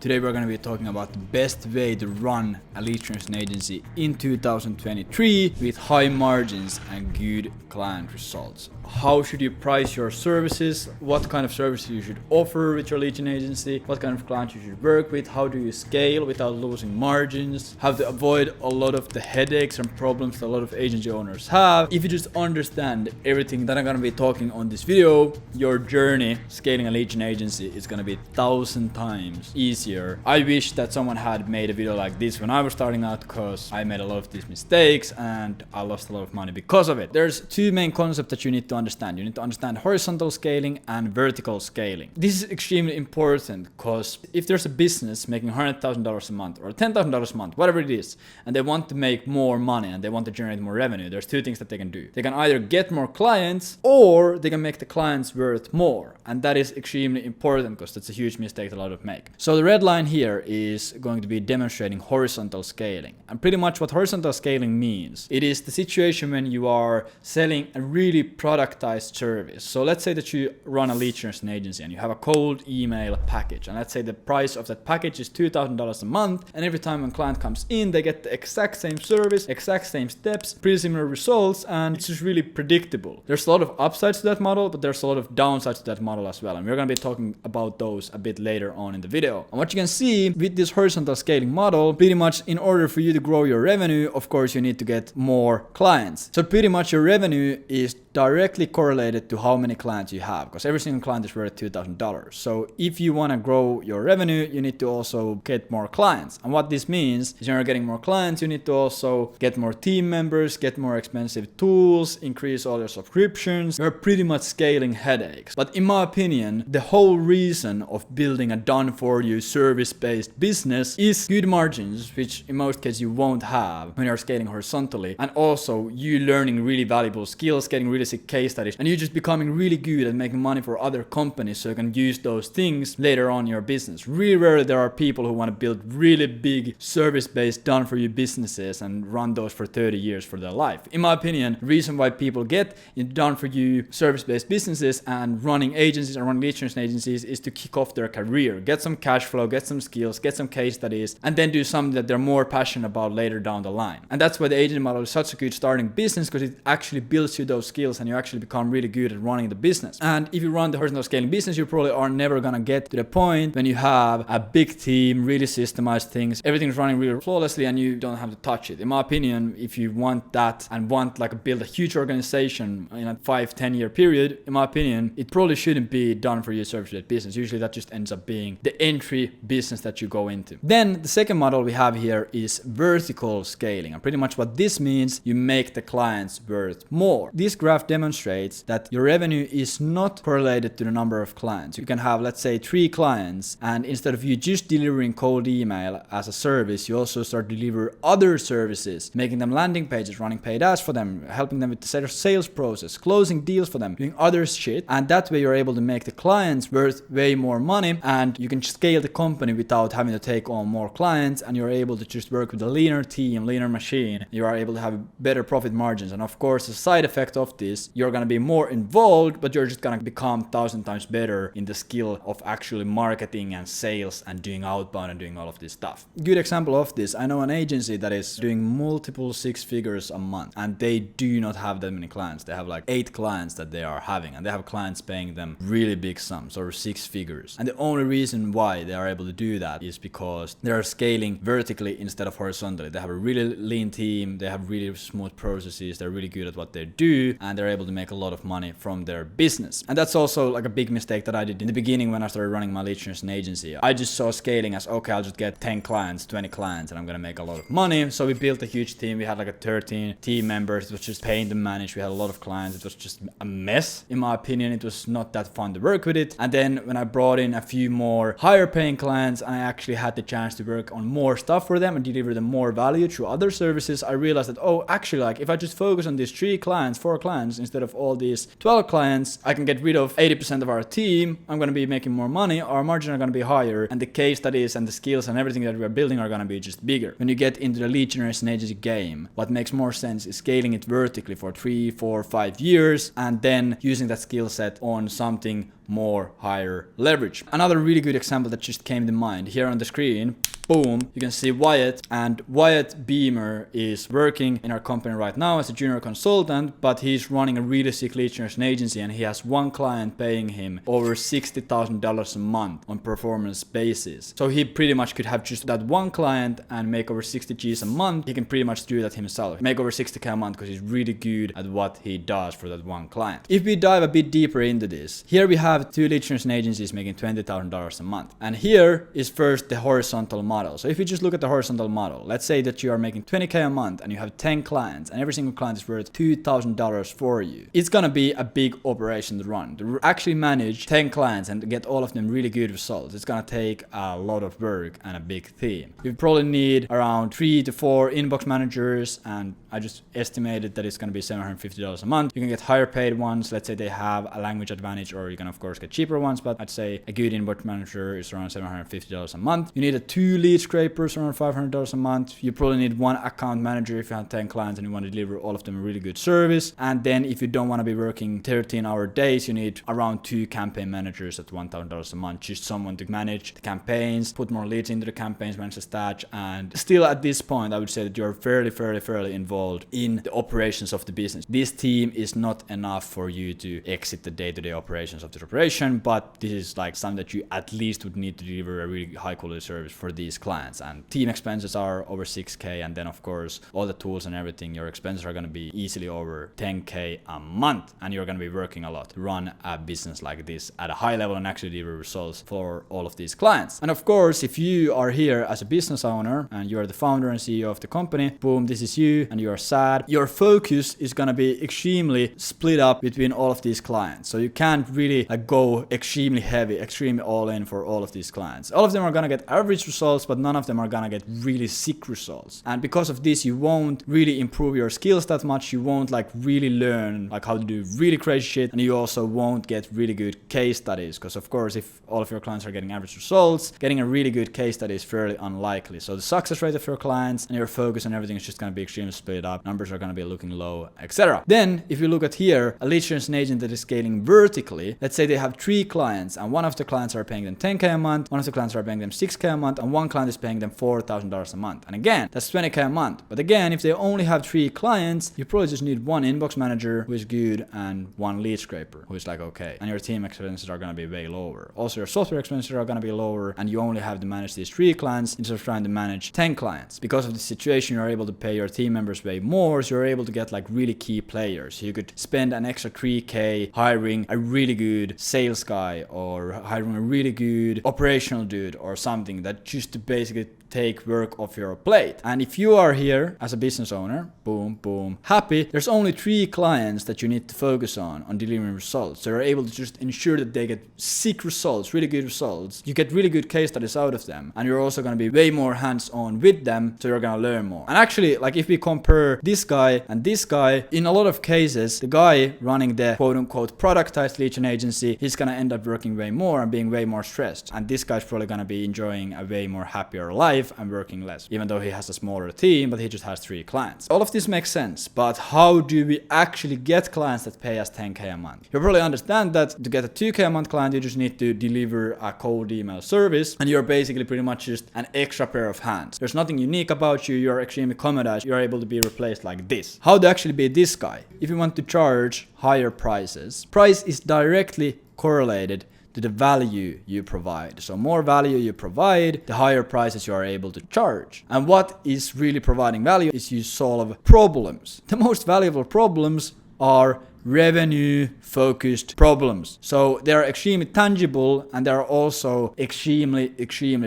Today we're going to be talking about the best way to run a lead generation agency in 2023 with high margins and good client results. How should you price your services? What kind of services you should offer with your lead gen agency? What kind of clients you should work with? How do you scale without losing margins? How to avoid a lot of the headaches and problems that a lot of agency owners have. If you just understand everything that I'm going to be talking on this video, your journey scaling a lead gen agency is going to be 1,000 times easier. I wish that someone had made a video like this when I was starting out, because I made a lot of these mistakes and I lost a lot of money because of it. There's two main concepts that you need to understand. You need to understand horizontal scaling and vertical scaling. This is extremely important because if there's a business making $100,000 a month or $10,000 a month, whatever it is, and they want to make more money and they want to generate more revenue, there's two things that they can do. They can either get more clients or they can make the clients worth more. And that is extremely important because that's a huge mistake that a lot of make. So the red line here is going to be demonstrating horizontal scaling. And pretty much what horizontal scaling means, it is the situation when you are selling a really productized service. So let's say that you run a lead generation agency and you have a cold email package, and let's say the price of that package is $2,000 a month, and every time a client comes in they get the exact same service, exact same steps, pretty similar results, and it's just really predictable. There's a lot of upsides to that model, but there's a lot of downsides to that model as well, and we're going to be talking about those a bit later on in the video. And what you can see with this horizontal scaling model, pretty much in order for you to grow your revenue, of course you need to get more clients. So pretty much your revenue is directly correlated to how many clients you have, because every single client is worth $2,000. So if you want to grow your revenue, you need to also get more clients. And what this means is when you're getting more clients, you need to also get more team members, get more expensive tools, increase all your subscriptions. You're pretty much scaling headaches. But in my opinion, the whole reason of building a done-for-you service-based business is good margins, which in most cases you won't have when you're scaling horizontally, and also you learning really valuable skills, getting really sick case studies, and you just becoming really good at making money for other companies so you can use those things later on in your business. Really rarely there are people who want to build really big service-based done-for-you businesses and run those for 30 years for their life. In my opinion, the reason why people get into done-for-you service-based businesses and running agencies and running lead generation agencies is to kick off their career, get some cash flow, get some skills, get some case studies, and then do something that they're more passionate about later down the line. And that's why the agency model is such a good starting business, because it actually builds you those skills and you actually become really good at running the business. And if you run the horizontal scaling business, you probably are never gonna get to the point when you have a big team, really systemized things, everything's running really flawlessly and you don't have to touch it. In my opinion, if you want that and want like build a huge organization in a 5-10 year period, in my opinion, it probably shouldn't be done for your service-based business. Usually that just ends up being the entry business that you go into. Then the second model we have here is vertical scaling. And pretty much what this means, you make the clients worth more. This graph demonstrates that your revenue is not correlated to the number of clients. You can have, let's say, 3 clients, and instead of you just delivering cold email as a service, you also start deliver other services, making them landing pages, running paid ads for them, helping them with the sales process, closing deals for them, doing other shit. And that way you're able to make the clients worth way more money, and you can scale the company without having to take on more clients, and you're able to just work with a leaner team, leaner machine. You are able to have better profit margins. And of course, the side effect of this, you're going to be more involved, but you're just going to become 1,000 times better in the skill of actually marketing and sales and doing outbound and doing all of this stuff. Good example of this, I know an agency that is doing multiple 6 figures a month, and they do not have that many clients. They have like 8 clients that they are having, and they have clients paying them really big sums or 6 figures. And the only reason why they are able to do that is because they are scaling vertically instead of horizontally. They have a really lean team, they have really smooth processes, they're really good at what they do, and they're able to make a lot of money from their business. And that's also like a big mistake that I did in the beginning when I started running my lead generation agency. I just saw scaling as, okay, I'll just get 10 clients, 20 clients, and I'm gonna make a lot of money. So we built a huge team. We had like a 13 team members. It was just paying to manage. We had a lot of clients. It was just a mess. In my opinion, it was not that fun to work with it. And then when I brought in a few more higher paying clients, and I actually had the chance to work on more stuff for them and deliver them more value through other services, I realized that, oh, actually, like if I just focus on these 3 clients, 4 clients, clients instead of all these 12 clients, I can get rid of 80% of our team. I'm going to be making more money. Our margins are going to be higher, and the case studies and the skills and everything that we are building are going to be just bigger. When you get into the lead generation agency game, what makes more sense is scaling it vertically for 3, 4, 5 years and then using that skill set on something more higher leverage. Another really good example that just came to mind here on the screen, boom, you can see Wyatt, and Wyatt Beamer is working in our company right now as a junior consultant, but he's running a really sick lead generation agency and he has one client paying him over $60,000 a month on performance basis. So he pretty much could have just that one client and make over 60 G's a month. He can pretty much do that himself, make over 60K a month because he's really good at what he does for that one client. If we dive a bit deeper into this, here we have 2 lead generation agencies making $20,000 a month. And here is first the horizontal model. So if you just look at the horizontal model, let's say that you are making 20K a month and you have 10 clients and every single client is worth $2,000 for you. It's gonna be a big operation to run. To actually manage 10 clients and get all of them really good results, it's gonna take a lot of work and a big team. You probably need around 3 to 4 inbox managers, and I just estimated that it's gonna be $750 a month. You can get higher paid ones, let's say they have a language advantage, or you can of course get cheaper ones, but I'd say a good inbox manager is around $750 a month. You need a 2 lead scrapers around $500 a month. You probably need 1 account manager if you have 10 clients and you want to deliver all of them a really good service. And then if you don't want to be working 13-hour days, you need around 2 campaign managers at $1,000 a month. Just someone to manage the campaigns, put more leads into the campaigns, manage the stats. And still at this point, I would say that you're fairly involved in the operations of the business. This team is not enough for you to exit the day-to-day operations of the operation, but this is like something that you at least would need to deliver a really high quality service for these clients. And team expenses are over 6K, and then of course all the tools and everything, your expenses are going to be easily over 10K a month, and you're going to be working a lot to run a business like this at a high level and actually deliver results for all of these clients. And of course, if you are here as a business owner and you're the founder and CEO of the company, boom, this is you, and you're sad, your focus is going to be extremely split up between all of these clients. So you can't really go extremely heavy, extremely all in for all of these clients. All of them are going to get average results, but none of them are gonna get really sick results. And because of this, you won't really improve your skills that much. You won't really learn how to do really crazy shit, and you also won't get really good case studies, because of course if all of your clients are getting average results, getting a really good case study is fairly unlikely. So the success rate of your clients and your focus and everything is just gonna be extremely split up. Numbers are gonna be looking low, etc. Then if you look at here, a lead generation agent that is scaling vertically, let's say they have 3 clients and one of the clients are paying them 10K a month, one of the clients are paying them 6K a month, and one client is paying them $4,000 a month. And again, that's 20K a month. But again, if they only have 3 clients, you probably just need 1 inbox manager who is good and 1 lead scraper who is okay. And your team expenses are going to be way lower. Also, your software expenses are going to be lower, and you only have to manage these 3 clients instead of trying to manage 10 clients. Because of the situation, you're able to pay your team members way more, so you're able to get really key players. You could spend an extra 3K hiring a really good sales guy or hiring a really good operational dude or something that just to basically take work off your plate. And if you are here as a business owner, boom, happy, there's only 3 clients that you need to focus on delivering results. So you're able to just ensure that they get sick results, really good results. You get really good case studies out of them, and you're also going to be way more hands-on with them, so you're going to learn more. And actually, if we compare this guy and this guy, in a lot of cases, the guy running the quote-unquote productized lead gen agency, he's going to end up working way more and being way more stressed. And this guy's probably going to be enjoying a way more happier life and working less, even though he has a smaller team, but he just has 3 clients. All of this makes sense, but how do we actually get clients that pay us 10K a month? You probably understand that to get a 2K a month client, you just need to deliver a cold email service, and you're basically pretty much just an extra pair of hands. There's nothing unique about you, you're extremely commoditized, you're able to be replaced like this. How to actually be this guy? If you want to charge higher prices, price is directly correlated to the value you provide. So more value you provide, the higher prices you are able to charge. And what is really providing value is you solve problems. The most valuable problems are revenue focused problems. So they are extremely tangible, and they are also extremely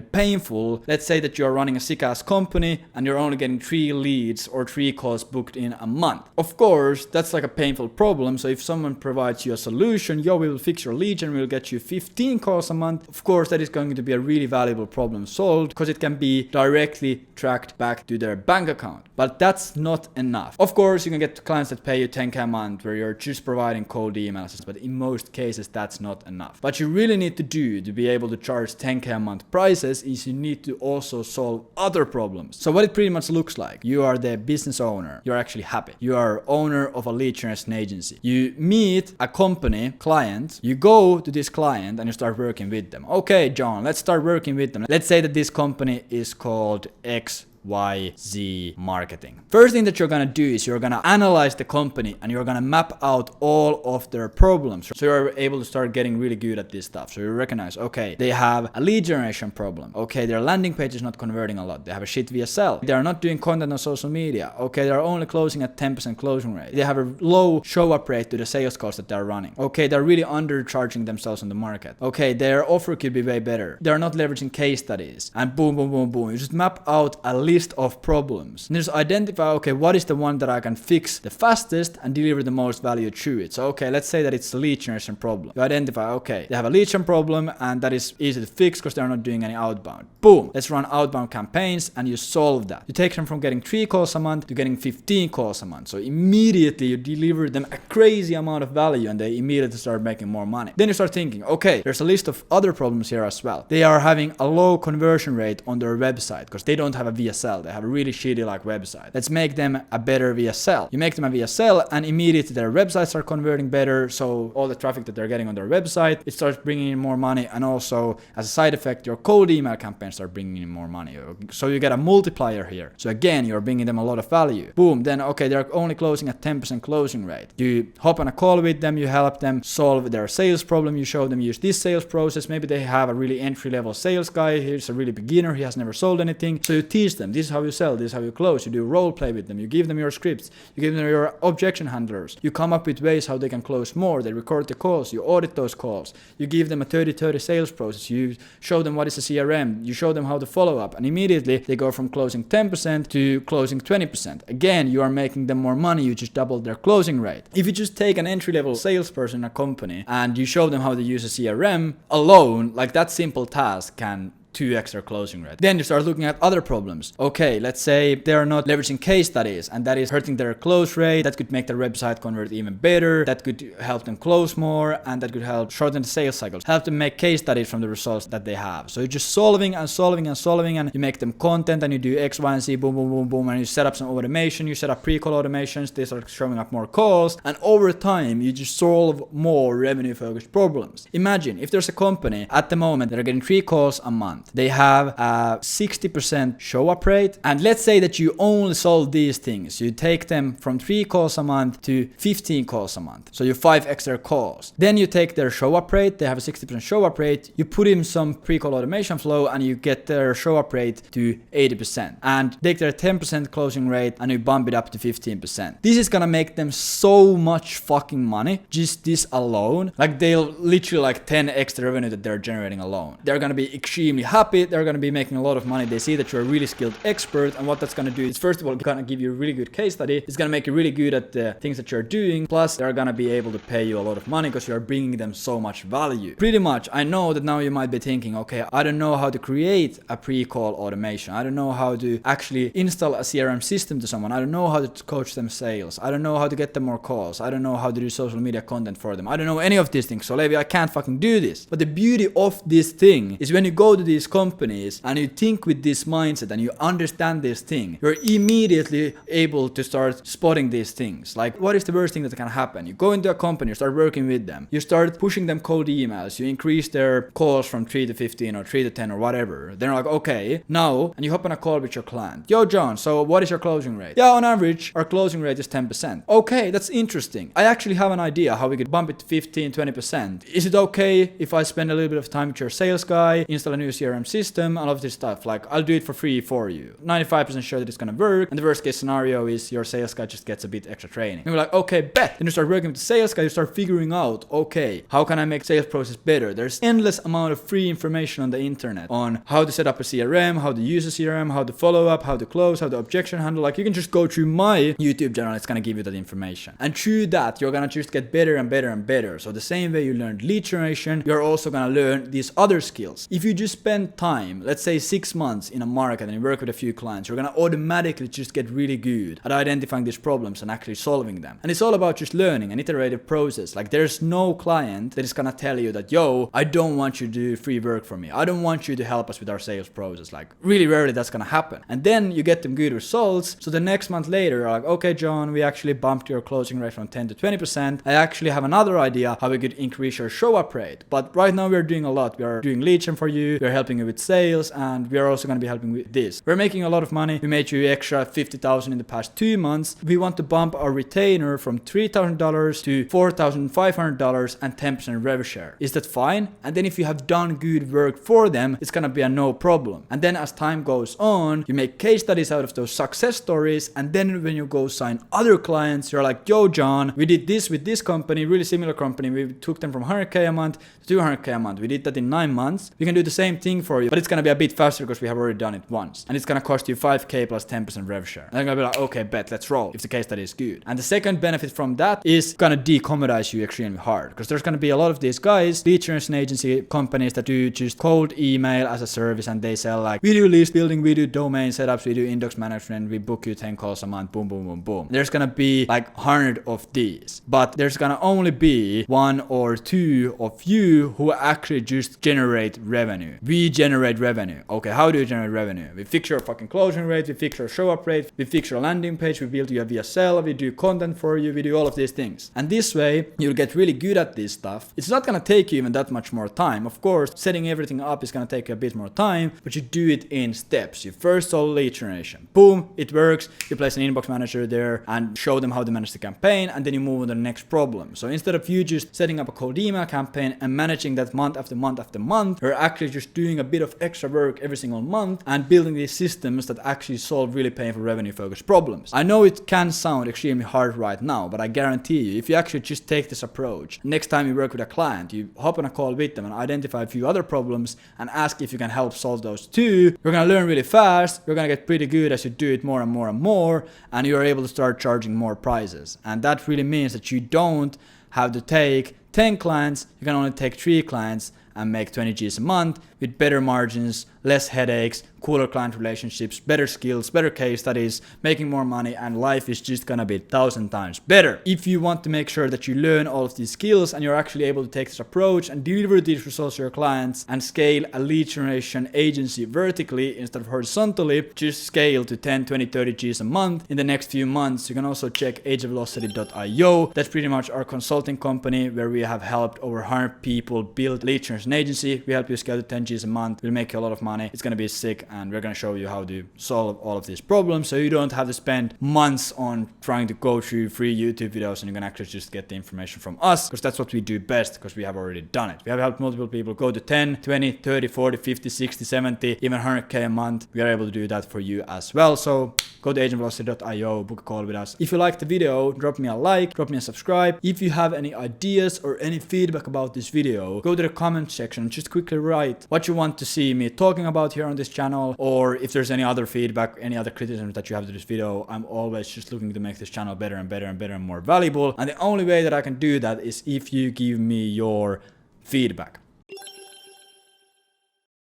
painful. Let's say that you're running a sick ass company and you're only getting 3 leads or 3 calls booked in a month. Of course, that's a painful problem. So if someone provides you a solution, we will fix your lead and we'll get you 15 calls a month. Of course, that is going to be a really valuable problem solved, because it can be directly tracked back to their bank account. But that's not enough. Of course, you can get clients that pay you 10K a month where you're just providing cold emails, but in most cases that's not enough. What you really need to do to be able to charge 10k a month prices is you need to also solve other problems. So what it pretty much looks like, you are the business owner, you're actually happy. You are owner of a lead generation agency. You meet a company client, you go to this client and you start working with them. Okay, John, let's start working with them. Let's say that this company is called XYZ Marketing. First thing that you're gonna do is you're gonna analyze the company and you're gonna map out all of their problems. So you're able to start getting really good at this stuff. So you recognize, okay, they have a lead generation problem. Okay, their landing page is not converting a lot. They have a shit VSL. They are not doing content on social media. Okay, they're only closing at 10% closing rate. They have a low show up rate to the sales calls that they're running. Okay, they're really undercharging themselves on the market. Okay, their offer could be way better. They're not leveraging case studies. And boom, boom, boom, boom. You just map out a list of problems. And just identify, okay, what is the one that I can fix the fastest and deliver the most value to it. So, okay, let's say that it's the lead generation problem. You identify, okay, they have a lead generation problem and that is easy to fix because they're not doing any outbound. Boom, let's run outbound campaigns and you solve that. You take them from getting 3 calls a month to getting 15 calls a month. So immediately you deliver them a crazy amount of value and they immediately start making more money. Then you start thinking, okay, there's a list of other problems here as well. They are having a low conversion rate on their website because they don't have a VSL. They have a really shitty website. Let's make them a better VSL. You make them a VSL and immediately their websites are converting better. So all the traffic that they're getting on their website, it starts bringing in more money. And also as a side effect, your cold email campaigns start bringing in more money. So you get a multiplier here. So again, you're bringing them a lot of value. Boom. Then, okay, they're only closing at 10% closing rate. You hop on a call with them. You help them solve their sales problem. You show them use this sales process. Maybe they have a really entry level sales guy. He's a really beginner. He has never sold anything. So you teach them. This is how you sell. This is how you close. You do role play with them. You give them your scripts. You give them your objection handlers. You come up with ways how they can close more. They record the calls. You audit those calls. You give them a 30-30 sales process. You show them what is a CRM. You show them how to follow up. And immediately they go from closing 10% to closing 20%. Again, you are making them more money. You just doubled their closing rate. If you just take an entry-level salesperson in a company and you show them how to use a CRM alone, like that simple task can 2x their closing rate. Then you start looking at other problems. Okay, let's say they're not leveraging case studies and that is hurting their close rate. That could make their website convert even better. That could help them close more and that could help shorten the sales cycles. Help them make case studies from the results that they have. So you're just solving and solving and solving and you make them content and you do X, Y, and Z, boom, boom, boom, boom, and you set up some automation. You set up pre-call automations. They start showing up more calls and over time you just solve more revenue focused problems. Imagine if there's a company at the moment that are getting 3 calls a month. They have a 60% show up rate. And let's say that you only solve these things. You take them from 3 calls a month to 15 calls a month. So you 5x their calls. Then you take their show up rate. They have a 60% show up rate. You put in some pre-call automation flow and you get their show up rate to 80%. And take their 10% closing rate and you bump it up to 15%. This is gonna make them so much fucking money. Just this alone. Like they'll literally 10x the revenue that they're generating alone. They're gonna be extremely happy. They're going to be making a lot of money. They see that you're a really skilled expert and what that's going to do is first of all going to give you a really good case study. It's going to make you really good at the things that you're doing. Plus they're going to be able to pay you a lot of money because you're bringing them so much value. Pretty much. I know that now you might be thinking, okay, I don't know how to create a pre-call automation. I don't know how to actually install a CRM system to someone. I don't know how to coach them sales. I don't know how to get them more calls. I don't know how to do social media content for them. I don't know any of these things. So maybe I can't fucking do this. But the beauty of this thing is when you go to these companies and you think with this mindset and you understand this thing, you're immediately able to start spotting these things. Like, what is the worst thing that can happen? You go into a company, you start working with them, you start pushing them cold emails, you increase their calls from 3 to 15 or 3 to 10 or whatever. They're like, okay, now, and you hop on a call with your client. Yo, John, so what is your closing rate? Yeah, on average, our closing rate is 10%. Okay, that's interesting. I actually have an idea how we could bump it to 15, 20%. Is it okay if I spend a little bit of time with your sales guy, install a new CRM system, all of this stuff? Like, I'll do it for free for you. 95% sure that it's gonna work. And the worst case scenario is your sales guy just gets a bit extra training. And we're like, okay, bet. Then you start working with the sales guy, you start figuring out, okay, how can I make sales process better? There's endless amount of free information on the internet on how to set up a CRM, how to use a CRM, how to follow up, how to close, how to objection handle. Like, you can just go through my YouTube channel, it's gonna give you that information. And through that, you're gonna just get better and better and better. So the same way you learned lead generation, you're also gonna learn these other skills. If you just spend spend time, let's say 6 months in a market and you work with a few clients, you're gonna automatically just get really good at identifying these problems and actually solving them. And it's all about just learning an iterative process. Like there's no client that is gonna tell you that, yo, I don't want you to do free work for me. I don't want you to help us with our sales process. Like really rarely that's gonna happen. And then you get them good results. So the next month later, you're like, okay, John, we actually bumped your closing rate from 10 to 20%. I actually have another idea how we could increase your show up rate. But right now we're doing a lot. We are doing lead gen for you. We're helping you with sales, and we are also going to be helping with this. We're making a lot of money. We made you extra $50,000 in the past 2 months. We want to bump our retainer from $3,000 to $4,500 and 10% rev share. Is that fine? And then if you have done good work for them, it's going to be a no problem. And then as time goes on, you make case studies out of those success stories. And then when you go sign other clients, you're like, yo, John, we did this with this company, really similar company. We took them from 100K a month to 200K a month. We did that in 9 months. We can do the same thing for you, but it's going to be a bit faster because we have already done it once. And it's going to cost you 5K plus 10% rev share. And I'm going to be like, okay, bet, let's roll if the case study is good. And the second benefit from that is going to decommoditize you extremely hard, because there's going to be a lot of these guys, lead generation agency companies that do just cold email as a service, and they sell like, we do list building, we do domain setups, we do index management, we book you 10 calls a month, boom, boom, boom, boom. There's going to be like 100 of these, but there's going to only be 1 or 2 of you who actually just generate revenue. We generate revenue. Okay, how do you generate revenue? We fix your fucking closing rate, we fix your show up rate, we fix your landing page, we build you a VSL, we do content for you, we do all of these things. And this way, you'll get really good at this stuff. It's not gonna take you even that much more time. Of course, setting everything up is gonna take you a bit more time, but you do it in steps. You first solve lead generation. Boom, it works. You place an inbox manager there and show them how to manage the campaign, and then you move on to the next problem. So instead of you just setting up a cold email campaign and managing that month after month after month, you're actually just doing a bit of extra work every single month and building these systems that actually solve really painful revenue focused problems. I know it can sound extremely hard right now, but I guarantee you, if you actually just take this approach, next time you work with a client, you hop on a call with them and identify a few other problems and ask if you can help solve those too, you're gonna learn really fast, you're gonna get pretty good as you do it more and more and more, and you're able to start charging more prices. And that really means that you don't have to take 10 clients, you can only take 3 clients and make 20 G's a month with better margins, less headaches, cooler client relationships, better skills, better case studies, making more money, and life is just gonna be 1,000 times better. If you want to make sure that you learn all of these skills and you're actually able to take this approach and deliver these results to your clients and scale a lead generation agency vertically instead of horizontally, just scale to 10, 20, 30 G's a month in the next few months, you can also check ageofvelocity.io. That's pretty much our consulting company where we have helped over 100 people build lead generation agency. We help you scale to 10 G's a month. We'll make you a lot of money. It's gonna be sick, and we're gonna show you how to solve all of these problems so you don't have to spend months on trying to go through free YouTube videos, and you can actually just get the information from us, because that's what we do best, because we have already done it. We have helped multiple people go to 10, 20, 30, 40, 50, 60, 70, even 100K a month. We are able to do that for you as well. So go to ageofvelocity.io, book a call with us. If you liked the video, drop me a like, drop me a subscribe. If you have any ideas or any feedback about this video, go to the comment section and just quickly write what you want to see me talking about here on this channel, or if there's any other feedback, any other criticism that you have to this video. I'm always just looking to make this channel better and better and better and more valuable. And the only way that I can do that is if you give me your feedback.